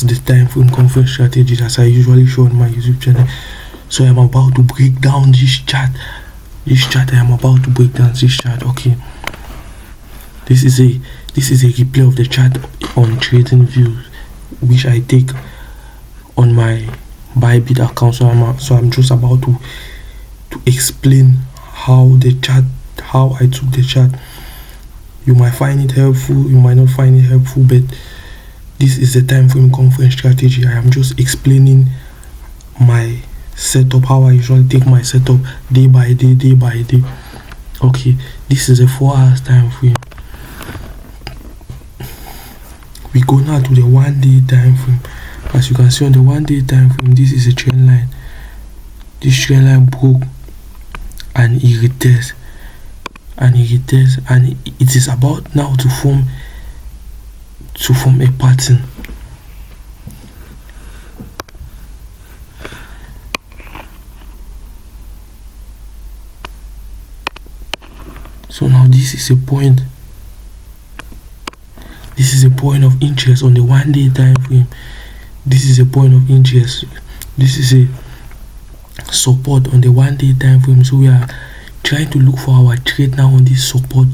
is the time frame confluence strategy as I usually show on my YouTube channel. So I'm about to break down this chart. I am about to break down this chart. Okay. This is a replay of the chart on Trading Views, which I take on my Bybit account. So I'm just about to explain how I took the chart. You might find it helpful, you might not find it helpful, but this is the time frame confluence strategy. I am just explaining my setup, how I usually take my setup day by day. Okay, this is a 4 hours time frame. We go now to the 1 day time frame. As you can see on the 1 day time frame, this is a trend line. This trend line broke and it retests, and it is about now to form a pattern. So now this is a point of interest on the 1 day time frame. This is a point of interest. This is a support on the 1 day time frame. So we are trying to look for our trade now on this support.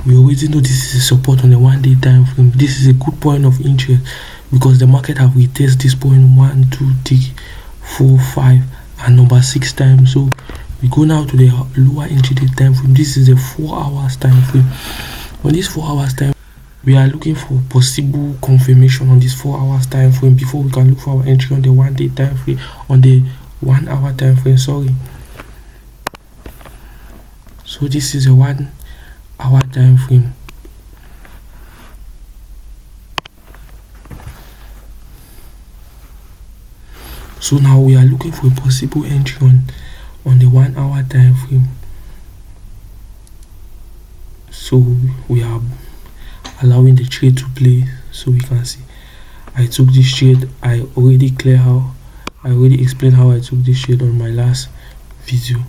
We already know this is a support on the 1 day time frame. This is a good point of interest because the market have retested this point 1, 2, 3, 4, 5 and number 6 times. So we go now to the lower intraday time frame. This is a 4 hours time frame. On this 4 hours time, we are looking for possible confirmation on this 4 hours time frame before we can look for our entry on the 1 day time frame, on the 1 hour time frame. Sorry. So this is a 1 hour time frame. So now we are looking for a possible entry on the 1 hour time frame. So we are allowing the trade to play. So we can see I took this trade. I already explained how I took this trade on my last video.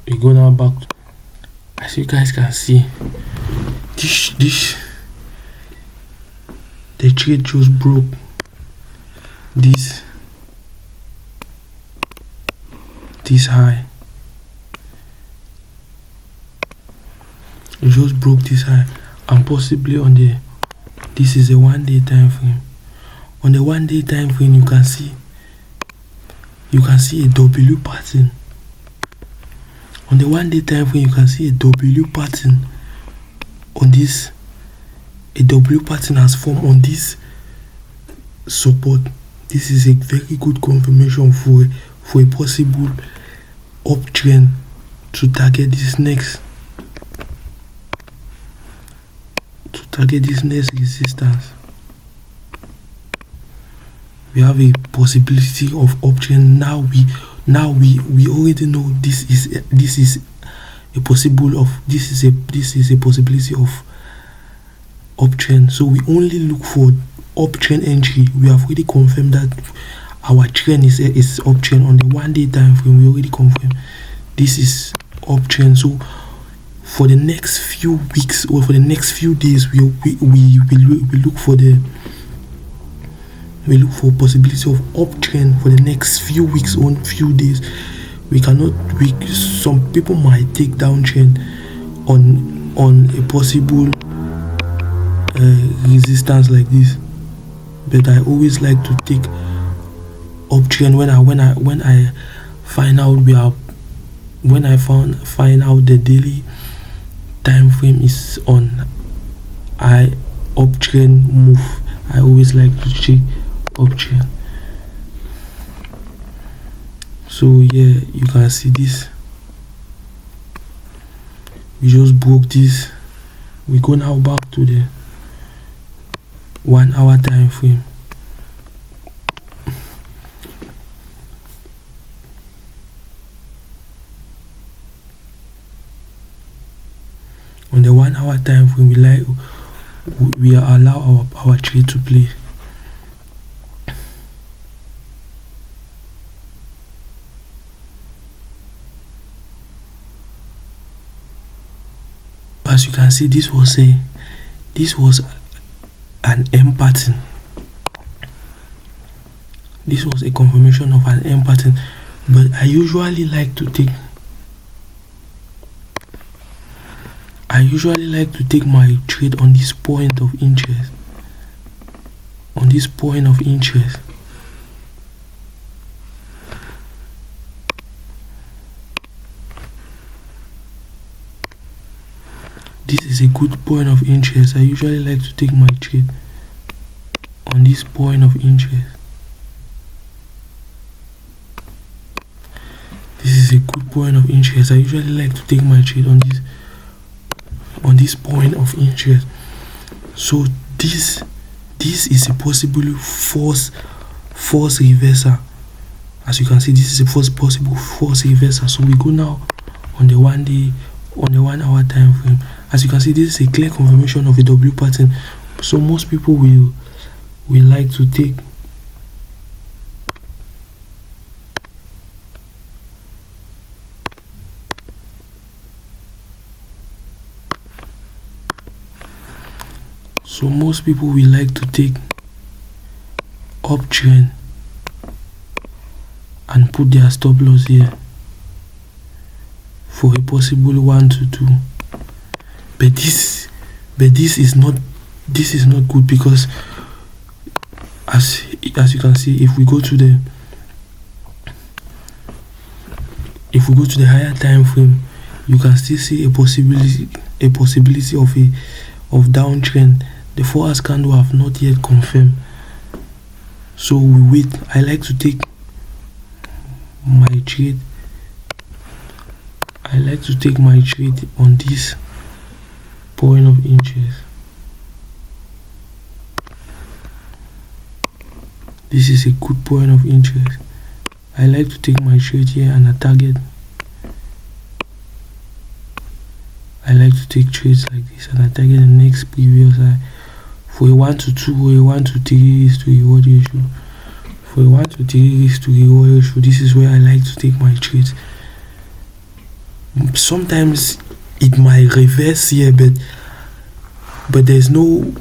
We go now back. As you guys can see, the trade just broke this high. It just broke this high, and possibly on this is a 1 day time frame. On the 1 day time frame, you can see a W pattern. On the 1 day time frame, you can see a W pattern on this. A W pattern has formed on this support. This is a very good confirmation for a possible uptrend to target this next resistance. We have a possibility of uptrend. Now we already know this is a possibility of uptrend. So we only look for uptrend entry. We have already confirmed that our trend is uptrend on the 1 day time frame. We already confirmed this is uptrend. So for the next few weeks or for the next few days, we look for possibility of uptrend for the next few weeks or few days. Some people might take downtrend on a possible resistance like this, but I always like to take uptrend when I find out the daily time frame is on uptrend move. I always like to check uptrend. So yeah, you can see this. We just broke this. We go now back to the 1 hour time frame. On the 1 hour time frame, we allow our trade to play. As you can see, this was a this was an M pattern. This was a confirmation of an M pattern, but I usually like to take my trade on this point of interest. On this point of interest. This is a good point of interest. I usually like to take my trade on this point of interest. This is a good point of interest. I usually like to take my trade on this point of interest. So this is a possible false reversal. As you can see, this is a possible false reversal. So we go now on the 1 hour time frame. As you can see, this is a clear confirmation of a W pattern. So most people will like to take uptrend and put their stop loss here for a possible 1 to 2. But this is not good, because as you can see, if we go to the higher time frame, you can still see a possibility of downtrend. The 4 hours candle have not yet confirmed, so we wait. I like to take my trade. On this point of interest. This is a good point of interest. I like to take my trade here and a target. I like to take trades like this and I target the next previous high for a 1 to 2 or a 1 to 3 risk to reward ratio. For a 1 to 3 risk to reward ratio, this is where I like to take my trades. Sometimes it might reverse here, but there's no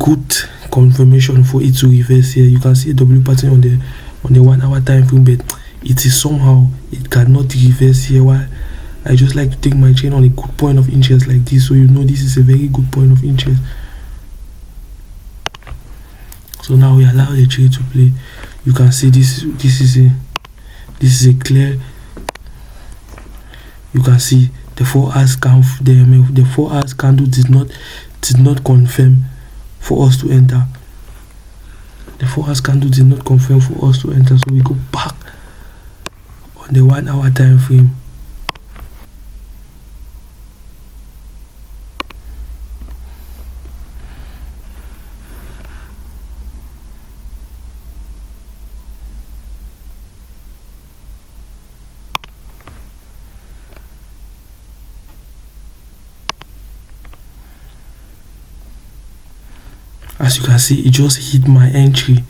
good confirmation for it to reverse here. You can see a W pattern on the 1 hour time frame, but it is somehow it cannot reverse here. Why? I just like to take my trade on a good point of interest like this, so you know this is a very good point of interest. So now we allow the trade to play. You can see this is a clear. You can see the 4 hours candle did not confirm for us to enter. The 4 hours candle did not confirm for us to enter, so we go back on the 1 hour time frame. As you can see, it just hit my entry.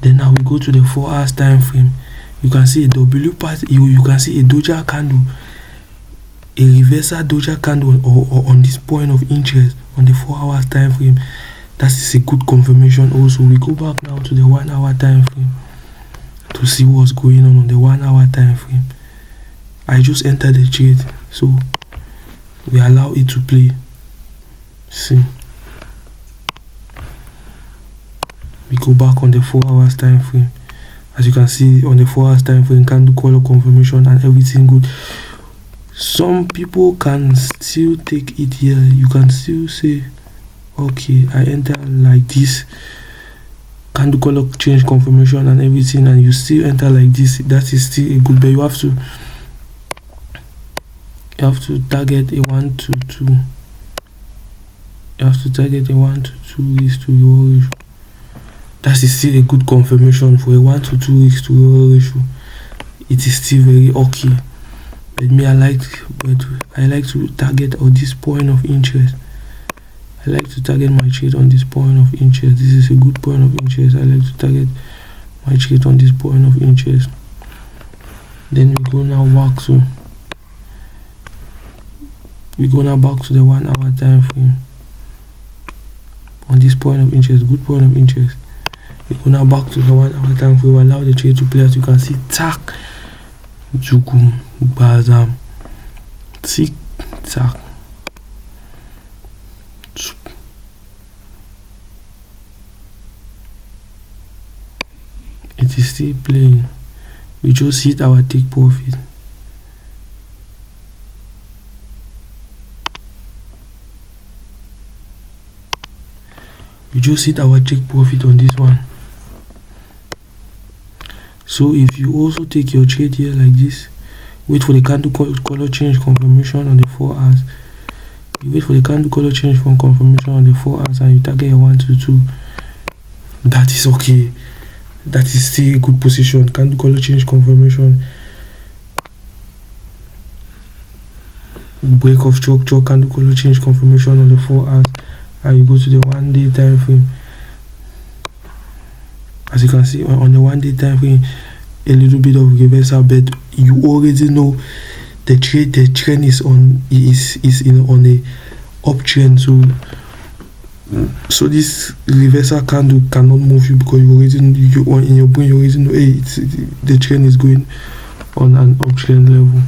Then now we go to the 4 hours time frame. You can see a W pattern. You can see a doja candle, a reversal doja candle, or on this point of interest on the 4 hours time frame. That is a good confirmation. Also, we go back now to the 1 hour time frame to see what's going on the 1 hour time frame. I just entered the trade, so we allow it to play. See. We go back on the 4 hours time frame. As you can see on the 4 hours time frame, candle color confirmation and everything good. Some people can still take it here. You can still say, okay, I enter like this, candle color change confirmation and everything, and you still enter like this. That is still a good, but you have to target a 1 to 2. You have to target a 1 to 2 is to your ratio. That is still a good confirmation for a 1 to 2 weeks to your ratio. It is still very okay. But me, I like to target on this point of interest. I like to target my trade on this point of interest. This is a good point of interest. I like to target my trade on this point of interest. Then we go now back to the 1 hour time frame. this point of interest, good point of interest. We go now back to the 1 hour time frame. Allow the trade to play. As you can see, tack, Jugum, Bazam, tick, tack. It is still playing. We just hit our take profit. We just hit our take profit on this one. So if you also take your trade here like this, wait for the candle color change confirmation on the 4 hours. You wait for the candle color change from confirmation on the 4 hours and you target your 1 to 2. That is okay. That is still a good position. Candle color change confirmation. Break of structure, candle color change confirmation on the 4 hours. And you go to the 1 day time frame. As you can see on the 1 day time frame, a little bit of reversal, but you already know the trend is on a uptrend. So this reversal candle cannot move you because you already in your brain you already know, hey, the trend is going on an uptrend level.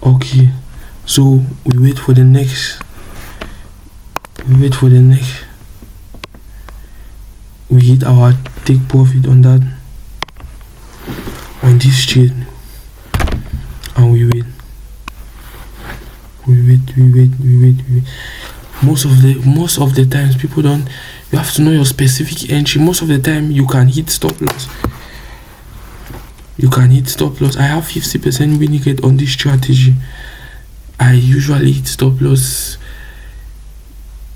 Okay, so we wait for the next. We hit our take profit on that, on this trade, and we wait. Most of the times people don't. You have to know your specific entry. Most of the time you can hit stop loss. I have 50% winning rate on this strategy. I usually hit stop loss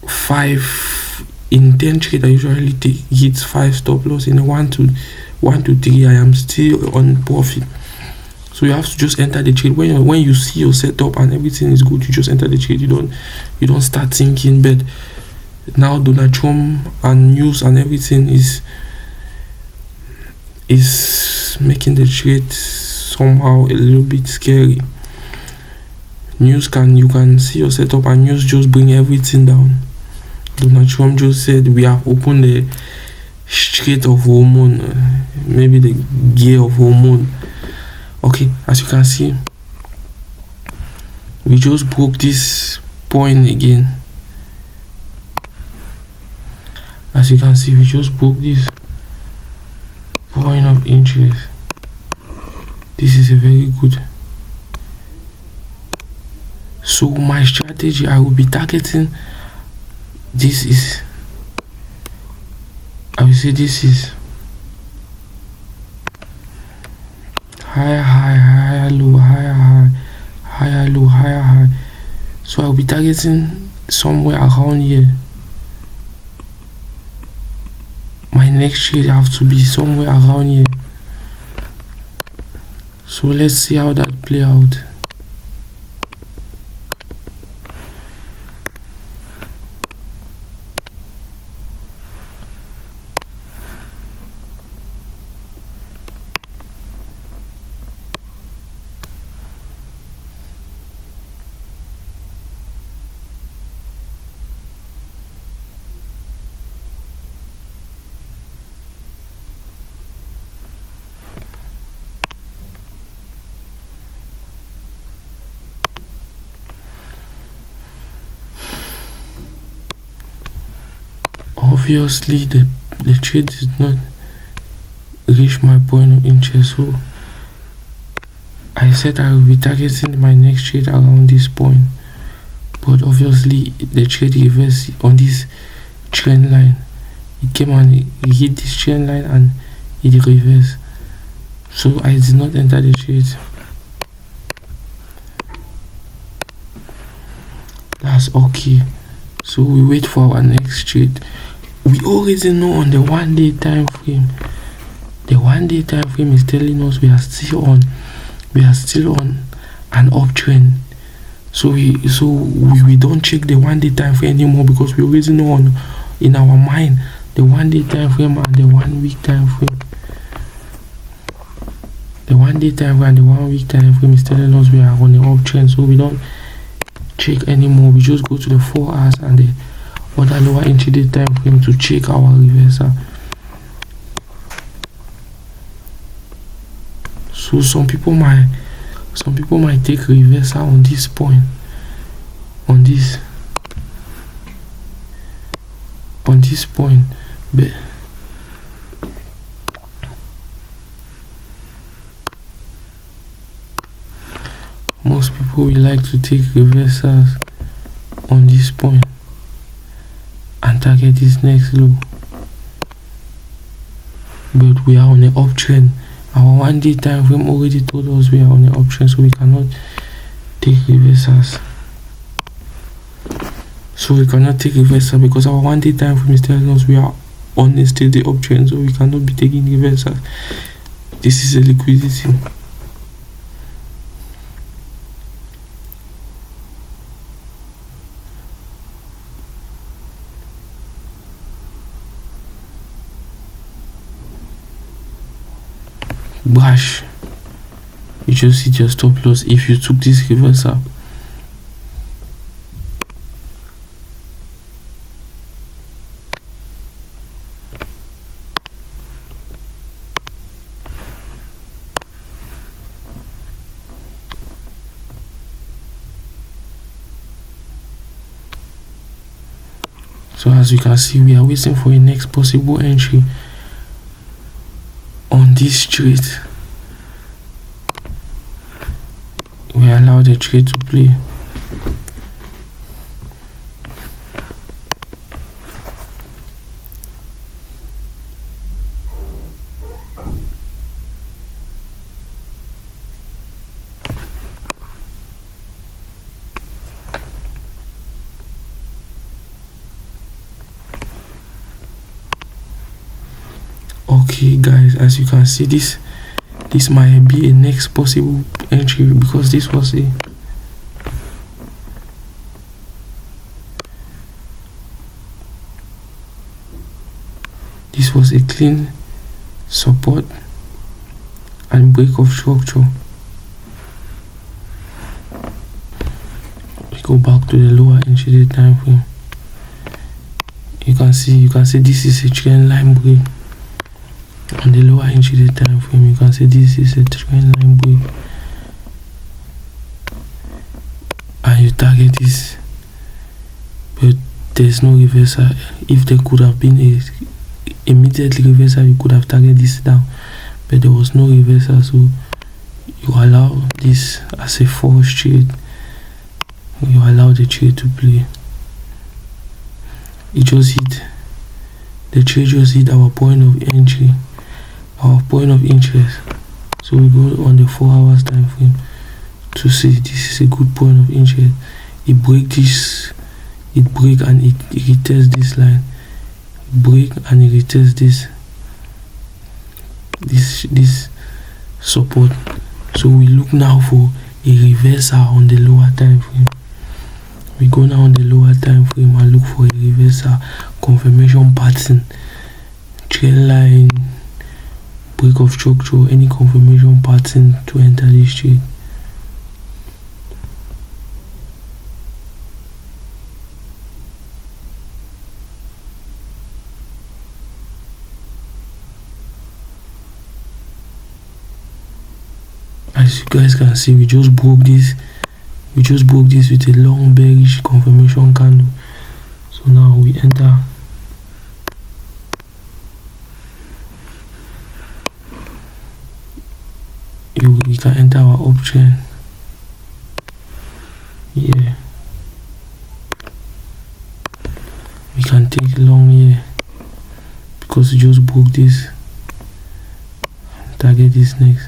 5 in 10 trade. I usually hit 5 stop loss. In 1 to 3 I am still on profit. So you have to just enter the trade when you see your setup and everything is good. You just enter the trade. You don't start thinking. But now Donald Trump and news and everything is making the trade somehow a little bit scary. You can see your setup and news just bring everything down. Donald Trump just said we have opened the Strait of Hormone, maybe the Gate of Hormone. Okay, as you can see, we just broke this point again. As you can see, we just broke this point of interest. This is a very good. So my strategy, I will be targeting. This is higher low, higher low, higher. So I'll be targeting somewhere around here. My next trade have to be somewhere around here. So let's see how that play out. Obviously the trade did not reach my point of interest, so I said I will be targeting my next trade around this point, but obviously the trade reversed on this trend line. It came and it hit this trend line and it reversed, so I did not enter the trade. That's okay. So we wait for our next trade. We already know on the 1 day time frame. The 1 day time frame is telling us we are still on an uptrend. So we don't check the 1 day time frame anymore because we already know in our mind the 1 day time frame and the 1 week time frame. The 1 day time frame and the 1 week time frame is telling us we are on the uptrend, so we don't check anymore. We just go to the 4 hours and the other lower intraday time frame to check our reversal. So some people might take reversal on this point, on this point, but most people will like to take reversals on this point and target this next low. But we are on the uptrend. Our 1 day time frame already told us we are on the uptrend, so we cannot take reversals. So we cannot take reversal because our 1 day time frame is telling us we are on a steady uptrend, so we cannot be taking reversals. This is a liquidity. Bash, you just hit your stop loss if you took this reversal. So as you can see, we are waiting for a next possible entry on this trade. We allow the trade to play. Okay guys, as you can see, this might be a next possible entry because this was a clean support and break of structure. We go back to the lower intraday time frame. You can see this is a trend line break. On the lower intraday time frame, you can see this is a trend line break, and you target this, but there's no reversal. If there could have been a immediately reversal, you could have targeted this down, but there was no reversal, so you allow this as a false trade. You allow the trade to play. The trade just hit our point of entry, our point of interest. So we go on the 4 hours time frame to see this is a good point of interest. It break and it retests this line. Break and it retests this support. So we look now for a reversal on the lower time frame. We go now on the lower time frame and look for a reversal, confirmation pattern, trend line, break of structure, any confirmation pattern to enter this trade. As you guys can see, we just broke this with a long bearish confirmation candle. So now we enter. We can enter our uptrend. Yeah, we can take long here because we just broke this. Target this next,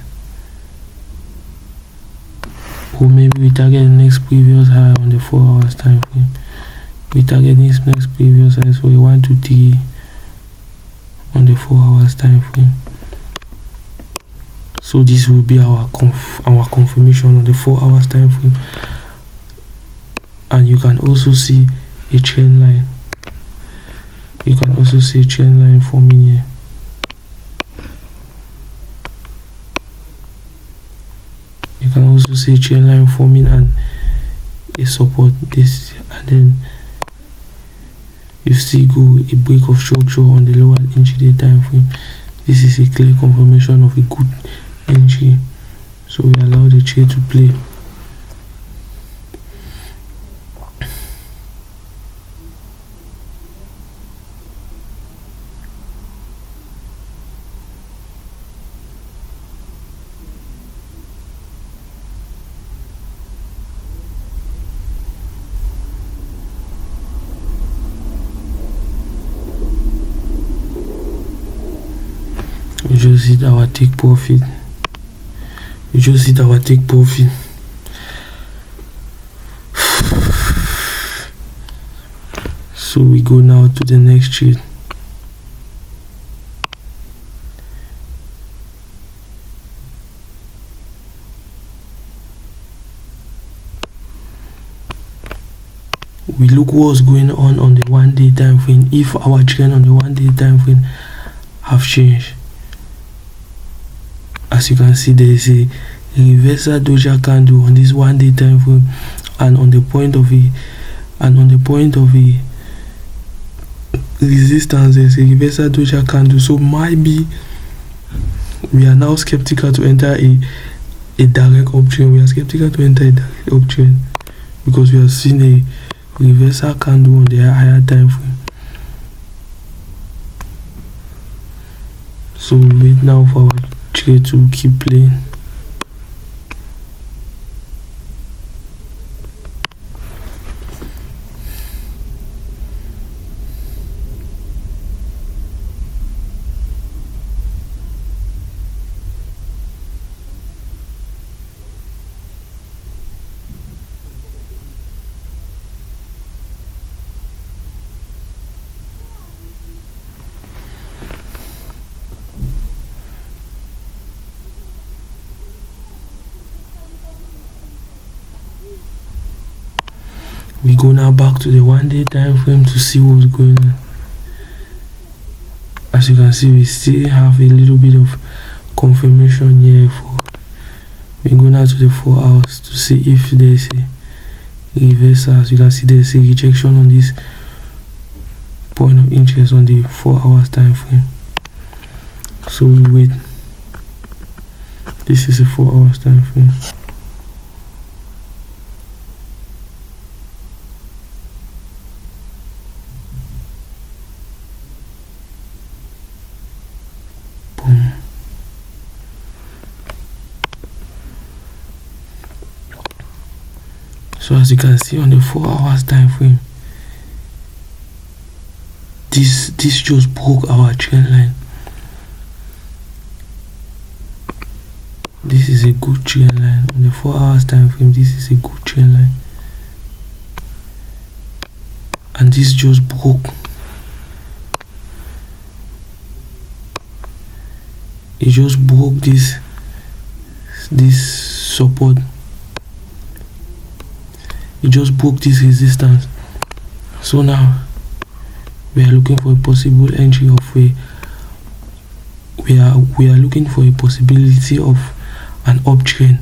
or maybe we target the next previous high on the 4 hours time frame. We target this next previous high, so we 1 2 3 on the 4 hours time frame. So this will be our confirmation on the 4 hours time frame, and you can also see a trend line. You can also see a trend line forming here. You can also see trend line forming and a support this, and then you still go a break of structure on the lower intraday time frame. This is a clear confirmation of a good entry, so we allow the trade to play. We just hit our take profit. So we go now to the next trade. We look what's going on the 1 day time frame. If our trend on the 1 day time frame have changed, as you can see, there is a reversal doja candle on this 1 day time frame, and on the point of a resistance there's a reversal doja candle. So maybe we are now skeptical to enter a direct uptrend. Because we have seen a reversal candle on the higher time frame. So we wait now for our trade to keep playing. We go now back to the 1 day time frame to see what's going on. As you can see, we still have a little bit of confirmation here. We go now to the 4 hours to see if there's a reversal. As you can see, there's a rejection on this point of interest on the 4 hours time frame. So we wait. This is a 4 hours time frame. So as you can see on the 4 hours time frame, this just broke our trend line. This is a good trend line on the 4 hours time frame. This is a good trend line, and this just broke. It just broke this support. It just broke this resistance. So now we are looking for a possible entry of we are looking for a possibility of an uptrend.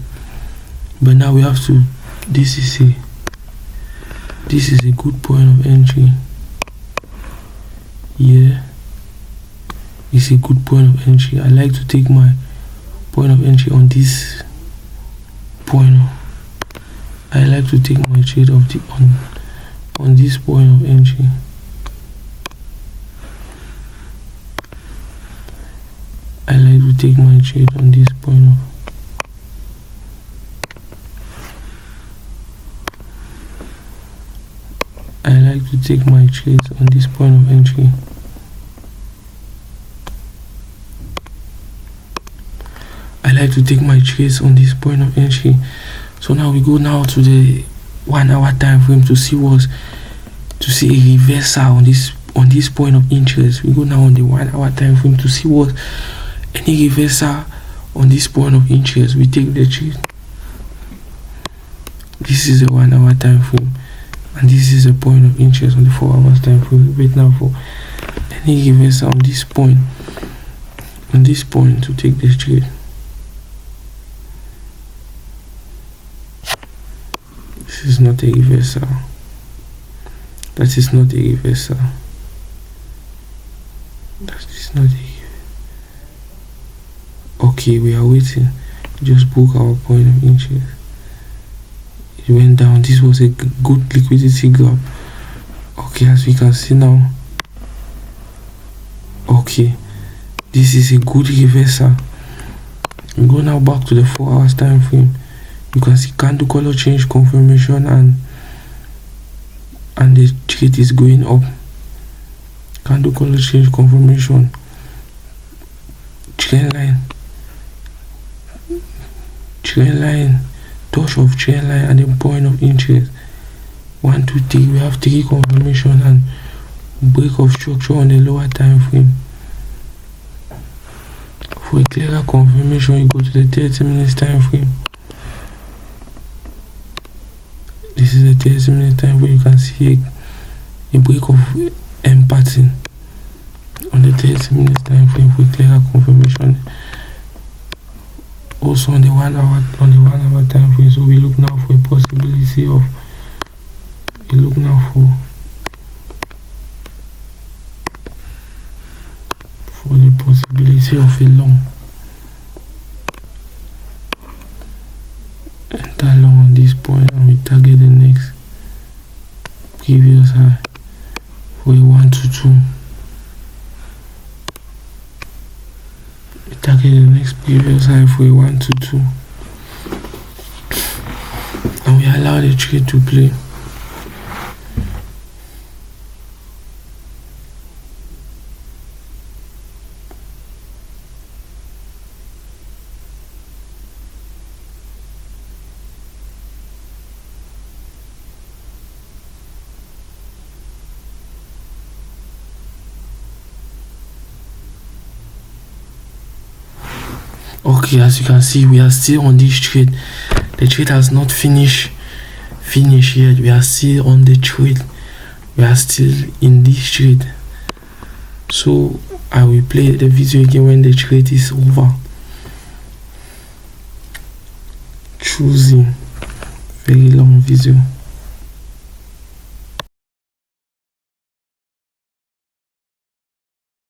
But now we have to, this is a good point of entry. Yeah, it's a good point of entry. I like to take my point of entry on this point. I like to take my trade of the on this point of entry. I like to take my trade on this point of. I like to take my trades on this point of entry. I like to take my trades on this point of entry. So now we go now to the 1 hour time frame to see a reversal on this point of interest. We go now on the 1 hour time frame to see what any reversal on this point of interest. We take the trade. This is the 1 hour time frame, and this is a point of interest on the 4 hours time frame. Wait now for any reversal on this point to take this trade. This is not a reversal. That is not a reversal. That is not a. Okay, we are waiting. We just broke our point of interest. It went down. This was a good liquidity grab. Okay, as we can see now. Okay, this is a good reversal. We go now back to the 4 hours time frame. You can see candle color change confirmation and the trade is going up. Candle color change confirmation. Trend line, touch of trend line and the point of interest. 1, 2, 3. We have 3 confirmation and break of structure on the lower time frame. For a clearer confirmation, you go to the 30 minutes time frame. This is the 30 minutes time frame. You can see a break of M pattern on the 30 minutes time frame for clearer confirmation. Also on the 1 hour time frame. So we look now for a possibility of the possibility of a long. Enter long on this point and we target the next previous high for a 1 to 2. We target the next previous high for a 1 to 2. And we allow the trade to play. Okay, as you can see, we are still on this trade. The trade has not finished yet. We are still on the trade. We are still in this trade. So I will play the video again when the trade is over. Choosing very long video.